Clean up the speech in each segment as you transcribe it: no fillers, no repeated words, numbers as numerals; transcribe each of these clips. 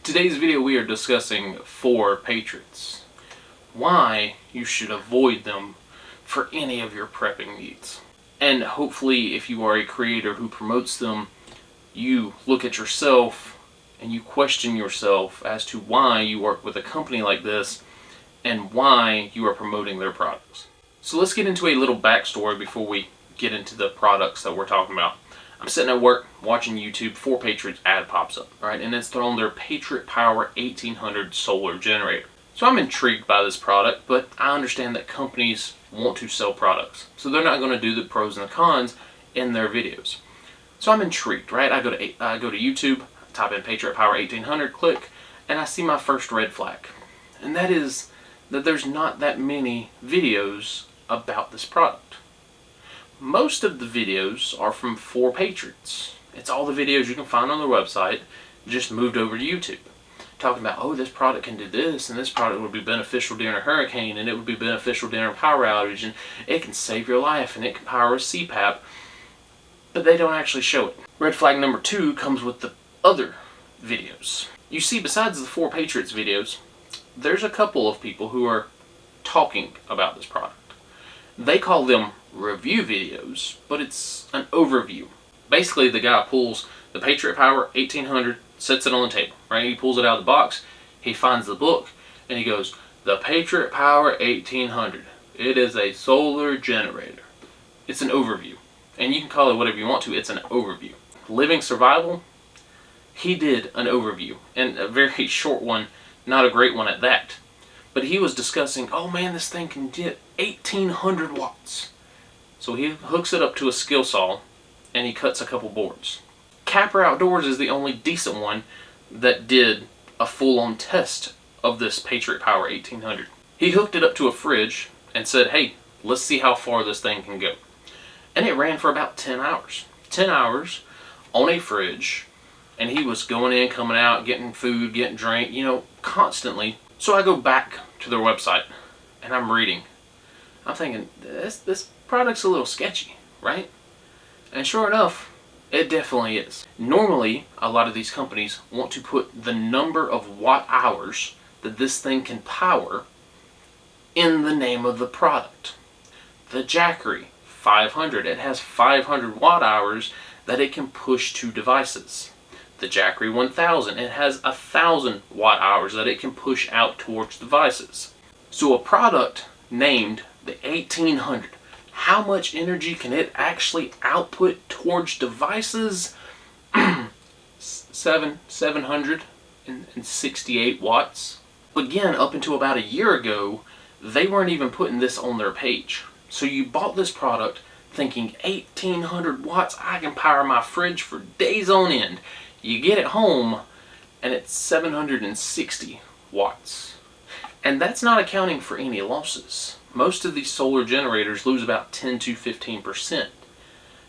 Today's video we are discussing 4 Patriots. Why you should avoid them for any of your prepping needs. And hopefully if you are a creator who promotes them, you look at yourself and you question yourself as to why you work with a company like this and why you are promoting their products. So let's get into a little backstory before we get into the products that we're talking about. I'm sitting at work watching YouTube, 4 Patriots ad pops up, right? And it's on their Patriot Power 1800 solar generator. So I'm intrigued by this product, but I understand that companies want to sell products. So they're not going to do the pros and the cons in their videos. So I'm intrigued, right? I go to YouTube, type in Patriot Power 1800, click, and I see my first red flag. And that is that there's not that many videos about this product. Most of the videos are from 4 Patriots. It's all the videos you can find on their website, just moved over to YouTube. Talking about, oh, this product can do this, and this product would be beneficial during a hurricane, and it would be beneficial during a power outage, and it can save your life, and it can power a CPAP. But they don't actually show it. Red flag number 2 comes with the other videos. You see, besides the 4 Patriots videos, there's a couple of people who are talking about this product. They call them review videos, but it's an overview. Basically, the guy pulls the Patriot Power 1800, sets it on the table, right? He pulls it out of the box, he finds the book, and he goes, the Patriot Power 1800. It is a solar generator. It's an overview. And you can call it whatever you want to, it's an overview. Living Survival, he did an overview, and a very short one, not a great one at that. But he was discussing, oh man, this thing can get 1800 watts. So he hooks it up to a skill saw and he cuts a couple boards. Capper Outdoors is the only decent one that did a full-on test of this Patriot Power 1800. He hooked it up to a fridge and said, hey, let's see how far this thing can go. And it ran for about 10 hours. 10 hours on a fridge, and he was going in, coming out, getting food, getting drink, constantly. So I go back to their website and I'm reading. I'm thinking, this product's a little sketchy, right? And sure enough, it definitely is. Normally, a lot of these companies want to put the number of watt hours that this thing can power in the name of the product. The Jackery 500, it has 500 watt hours that it can push to devices. The Jackery 1000, it has 1000 watt hours that it can push out towards devices. So a product named the 1800, how much energy can it actually output towards devices? 768 watts. Again, up until about a year ago, they weren't even putting this on their page. So you bought this product thinking 1800 watts, I can power my fridge for days on end. You get it home and it's 760 watts. And that's not accounting for any losses. Most of these solar generators lose about 10 to 15%.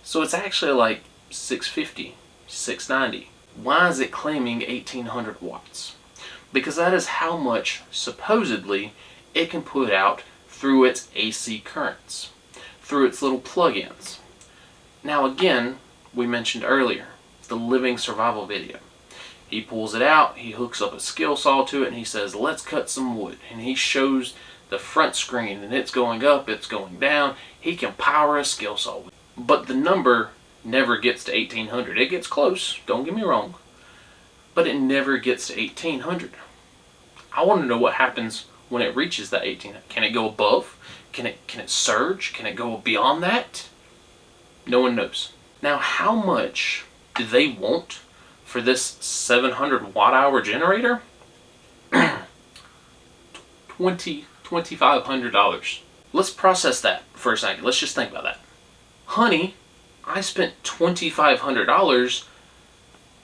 So it's actually like 650, 690. Why is it claiming 1800 watts? Because that is how much, supposedly, it can put out through its AC currents, through its little plug-ins. Now again, we mentioned earlier, the Living Survival video. He pulls it out, he hooks up a skill saw to it, and he says, let's cut some wood. And he shows the front screen, and it's going up, it's going down. He can power a skill saw. But the number never gets to 1800. It gets close, don't get me wrong, but it never gets to 1800. I want to know what happens when it reaches that 1800. Can it go above? Can it surge? Can it go beyond that? No one knows. Now, how much do they want for this 700 watt hour generator? $2,500. Let's process that for a second. Let's just think about that. Honey, I spent $2,500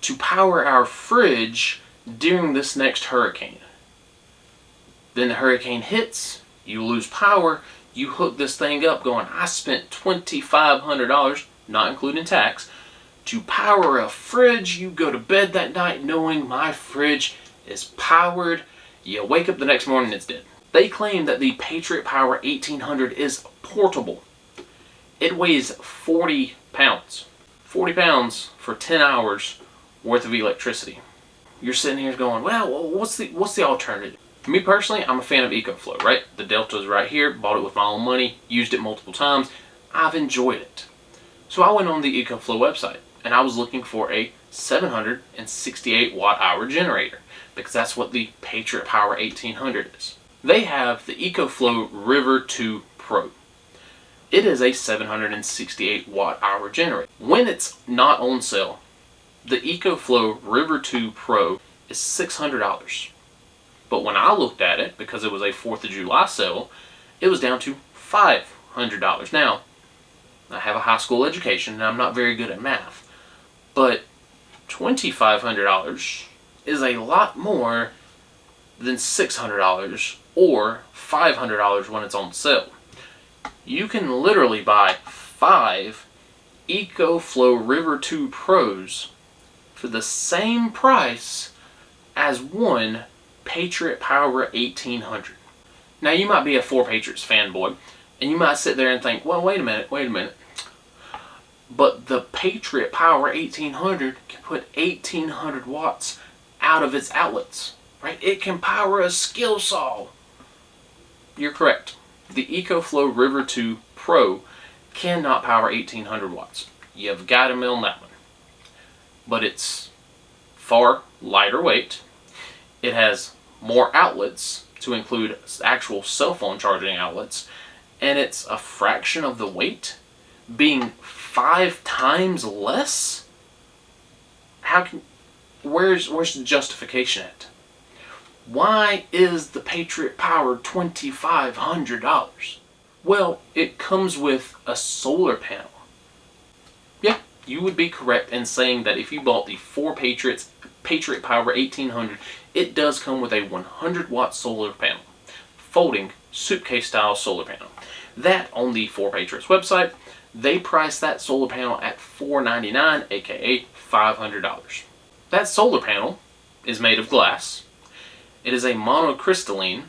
to power our fridge during this next hurricane. Then the hurricane hits, you lose power, you hook this thing up going, I spent $2,500, not including tax, to power a fridge. You go to bed that night knowing my fridge is powered. You wake up the next morning, it's dead. They claim that the Patriot Power 1800 is portable. It weighs 40 pounds. 40 pounds for 10 hours worth of electricity. you're sitting here going, well, what's the alternative? Me personally, I'm a fan of Ecoflow, right? The Delta is right here, bought it with my own money, used it multiple times. I've enjoyed it. So I went on the Ecoflow website and I was looking for a 768 watt hour generator because that's what the Patriot Power 1800 is. They have the Ecoflow River 2 Pro. It is a 768 watt hour generator. When it's not on sale, the Ecoflow River 2 Pro is $600. But when I looked at it, because it was a 4th of July sale, it was down to $500. Now, I have a high school education and I'm not very good at math, but $2,500 is a lot more than $600 or $500 when it's on sale. You can literally buy 5 Ecoflow River 2 Pros for the same price as one Patriot Power 1800. Now you might be a 4 Patriots fanboy, and you might sit there and think, well, wait a minute. But the Patriot Power 1800 can put 1800 watts out of its outlets, right? It can power a skill saw. You're correct. The Ecoflow River 2 Pro cannot power 1800 watts. You've got him on that one. But it's far lighter weight. It has more outlets to include actual cell phone charging outlets, and it's a fraction of the weight, being 5 times less. Where's the justification at? Why is the Patriot Power $2,500? Well, it comes with a solar panel. Yeah, you would be correct in saying that if you bought the 4 Patriots Patriot Power 1800, it does come with a 100 watt solar panel, folding suitcase style solar panel. That on the 4 Patriots website, they price that solar panel at $499, aka $500. That solar panel is made of glass. It is a monocrystalline.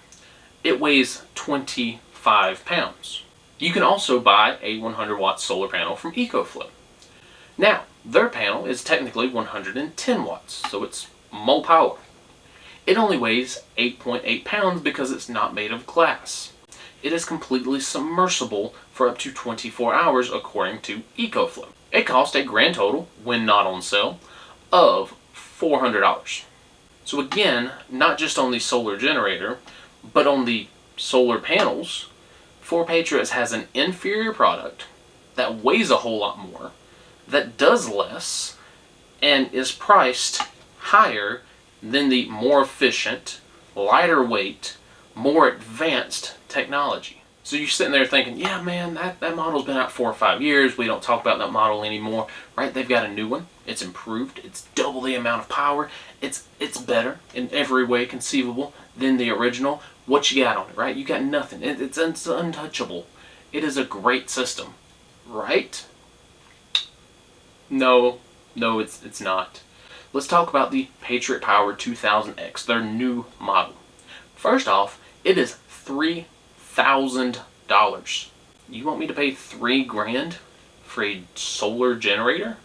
It weighs 25 pounds. You can also buy a 100 watt solar panel from Ecoflow. Now, their panel is technically 110 watts, so it's more power. It only weighs 8.8 pounds because it's not made of glass. It is completely submersible for up to 24 hours according to Ecoflow. It cost a grand total, when not on sale, of $400. So again, not just on the solar generator, but on the solar panels, 4 Patriots has an inferior product that weighs a whole lot more, that does less, and is priced higher than the more efficient, lighter weight, more advanced technology. So you're sitting there thinking, yeah man, that model's been out 4 or 5 years, we don't talk about that model anymore, right? They've got a new one, it's improved, it's double the amount of power, it's better in every way conceivable than the original. What you got on it, right? You got nothing, it's untouchable. It is a great system, right? No, it's not. Let's talk about the Patriot Power 2000X, their new model. First off, it is $3,000. You want me to pay $3,000 for a solar generator?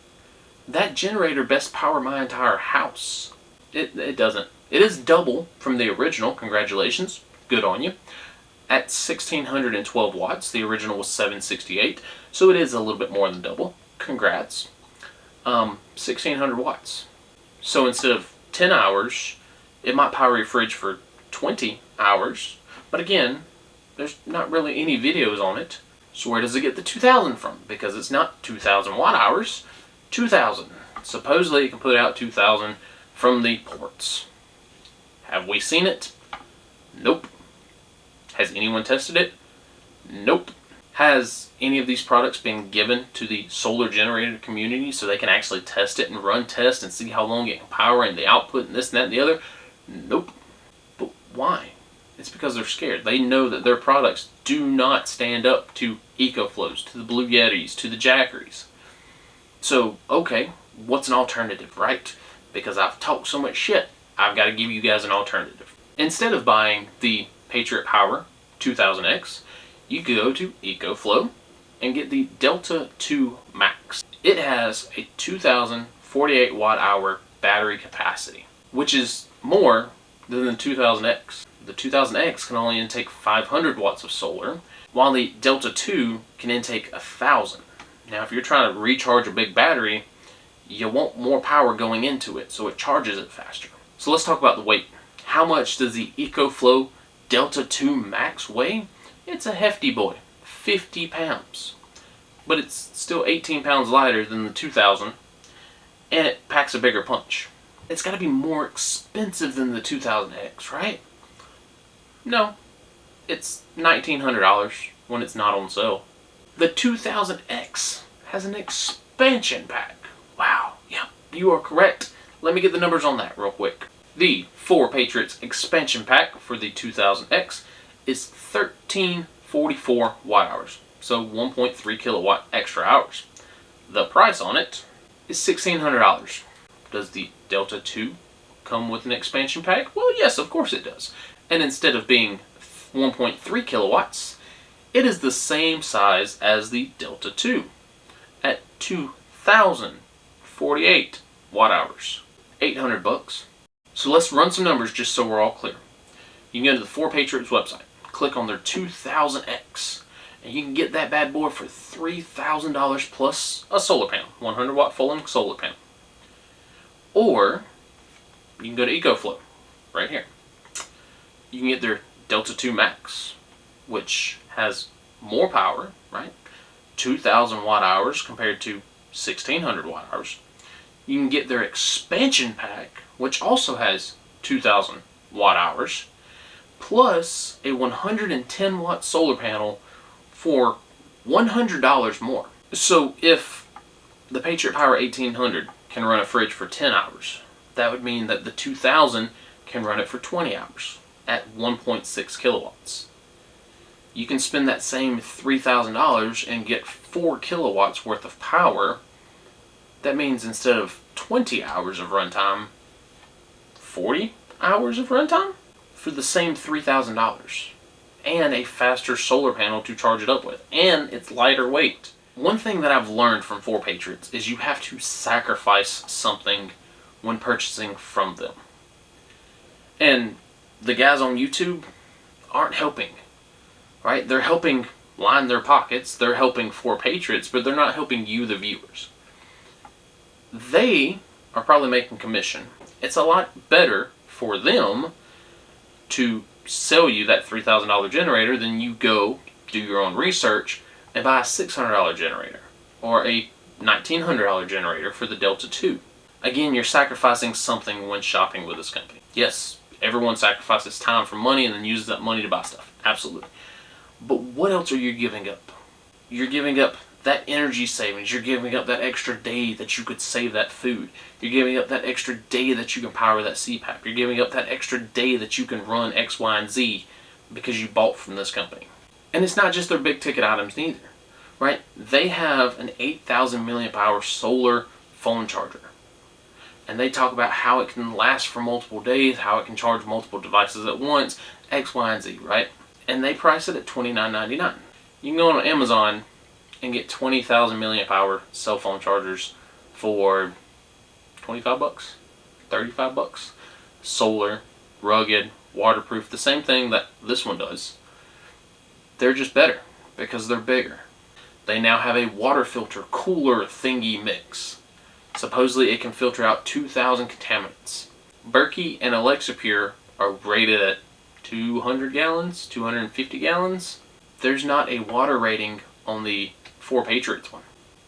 That generator best power my entire house. It doesn't. It is double from the original. Congratulations. Good on you. At 1612 watts, the original was 768, so it is a little bit more than double. Congrats. 1600 watts. So instead of 10 hours, it might power your fridge for 20 hours. But again, there's not really any videos on it. So where does it get the 2000 from? Because it's not 2000 watt hours, 2000. Supposedly it can put out 2000 from the ports. Have we seen it? Nope. Has anyone tested it? Nope. Has any of these products been given to the solar generator community so they can actually test it and run tests and see how long it can power and the output and this and that and the other? Nope. But why? It's because they're scared. They know that their products do not stand up to Ecoflows, to the Blue Yetis, to the Jackeries. So, okay, what's an alternative, right? Because I've talked so much shit, I've got to give you guys an alternative. Instead of buying the Patriot Power 2000X, you could go to Ecoflow and get the Delta 2 Max. It has a 2048 watt hour battery capacity. which is more than the 2000X. The 2000X can only intake 500 watts of solar, while the Delta 2 can intake 1000. Now, if you're trying to recharge a big battery, you want more power going into it, so it charges it faster. So let's talk about the weight. How much does the Ecoflow Delta 2 Max weigh? It's a hefty boy, 50 pounds. But it's still 18 pounds lighter than the 2000, and it packs a bigger punch. It's got to be more expensive than the 2000X, right? No, it's $1,900 when it's not on sale. The 2000X has an expansion pack. Wow, yeah, you are correct. Let me get the numbers on that real quick. The 4 Patriots expansion pack for the 2000X is 1344 watt hours, so 1.3 kilowatt extra hours. The price on it is $1,600. Does the Delta 2 come with an expansion pack? Well, yes, of course it does. And instead of being 1.3 kilowatts, it is the same size as the Delta 2 at 2,048 watt hours. $800. So let's run some numbers just so we're all clear. You can go to the 4 Patriots website, click on their 2000X, and you can get that bad boy for $3,000 plus a solar panel, 100 watt full-length solar panel. Or you can go to Ecoflow, right here. You can get their Delta 2 Max, which has more power, right? 2,000 watt hours compared to 1,600 watt hours. You can get their expansion pack, which also has 2,000 watt hours, plus a 110 watt solar panel for $100 more. So if the Patriot Power 1800 can run a fridge for 10 hours, that would mean that the 2000 can run it for 20 hours at 1.6 kilowatts. You can spend that same $3,000 and get 4 kilowatts worth of power. That means instead of 20 hours of runtime, 40 hours of runtime for the same $3,000, and a faster solar panel to charge it up with, and it's lighter weight. One thing that I've learned from 4 Patriots is you have to sacrifice something when purchasing from them. And the guys on YouTube aren't helping, right? They're helping line their pockets, they're helping 4 Patriots, but they're not helping you, the viewers. They are probably making commission. It's a lot better for them to sell you that $3,000 generator than you go do your own research and buy a $600 generator or a $1,900 generator for the Delta 2. Again, you're sacrificing something when shopping with this company. Yes, everyone sacrifices time for money and then uses that money to buy stuff. Absolutely. But what else are you giving up? You're giving up that energy savings. You're giving up that extra day that you could save that food. You're giving up that extra day that you can power that CPAP. You're giving up that extra day that you can run X, Y, and Z because you bought from this company. And it's not just their big ticket items neither, right? They have an 8,000 milliamp hour solar phone charger. And they talk about how it can last for multiple days, how it can charge multiple devices at once, X, Y, and Z, right? And they price it at $29.99. You can go on Amazon and get 20,000 milliamp hour cell phone chargers for 25 bucks, 35 bucks. Solar, rugged, waterproof, the same thing that this one does. They're just better because they're bigger. They now have a water filter cooler thingy mix. Supposedly it can filter out 2,000 contaminants. Berkey and Alexa Pure are rated at 200 gallons, 250 gallons. There's not a water rating on the 4 Patriots one.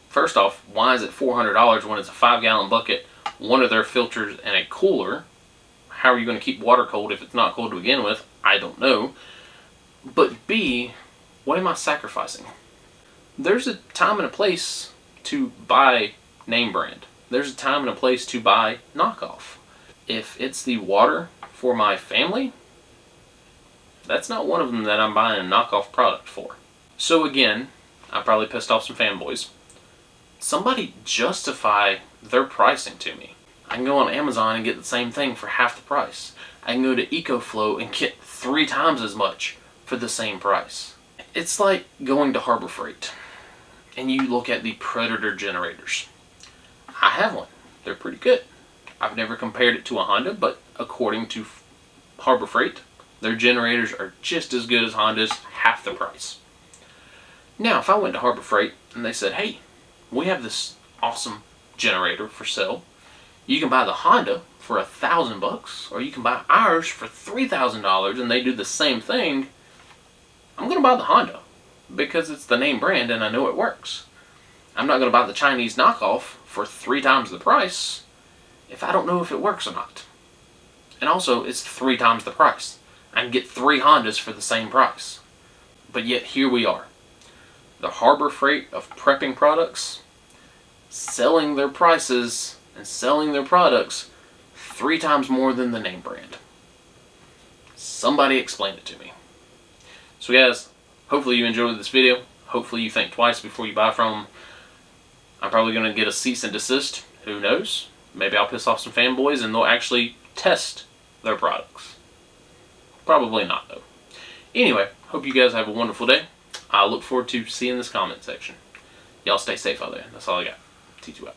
First off, why is it $400 when it's a 5-gallon bucket, one of their filters, and a cooler? How are you going to keep water cold if it's not cold to begin with? I don't know. But B, what am I sacrificing? There's a time and a place to buy name brand. There's a time and a place to buy knockoff. If it's the water for my family, that's not one of them that I'm buying a knockoff product for. So again, I probably pissed off some fanboys. Somebody justify their pricing to me. I can go on Amazon and get the same thing for half the price. I can go to Ecoflow and get 3 times as much for the same price. It's like going to Harbor Freight and you look at the Predator generators. I have one. They're pretty good. I've never compared it to a Honda, but according to Harbor Freight, their generators are just as good as Honda's, half the price. Now, if I went to Harbor Freight and they said, hey, we have this awesome generator for sale. You can buy the Honda for $1,000, or you can buy ours for $3,000, and they do the same thing, I'm going to buy the Honda because it's the name brand and I know it works. I'm not going to buy the Chinese knockoff for 3 times the price if I don't know if it works or not. And also, it's 3 times the price. I can get 3 Hondas for the same price. But yet, here we are. The Harbor Freight of prepping products, selling their prices and selling their products 3 times more than the name brand. Somebody explain it to me. So guys, hopefully you enjoyed this video. Hopefully you think twice before you buy from them. I'm probably going to get a cease and desist. Who knows? Maybe I'll piss off some fanboys and they'll actually test their products. Probably not though. Anyway, hope you guys have a wonderful day. I look forward to seeing this comment section. Y'all stay safe out there. That's all I got. T2 out.